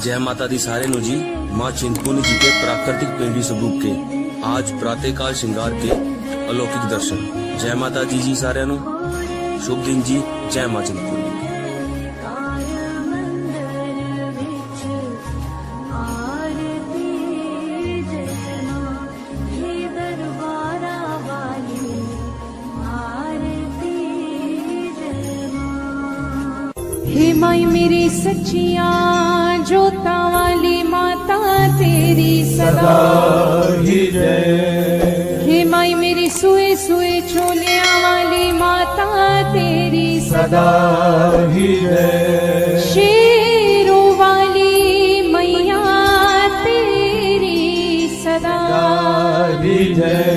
जय माता दी सारे नु जी। माँ चिंतपूर्णी जी के प्राकृतिक पेंडी स्वरूप के आज प्रातःकाल श्रृंगार के अलौकिक दर्शन। जय माता दी जी सारे नु शुभ दिन जी। जय माँ चिंतपूर्णी। हे माई मेरी सच्चिया जोता वाली माता तेरी सदा ही जय। हे माई मेरी सुए सुए छोलिया वाली माता तेरी सदा ही जय। शेरों वाली मैया तेरी सदा ही जय।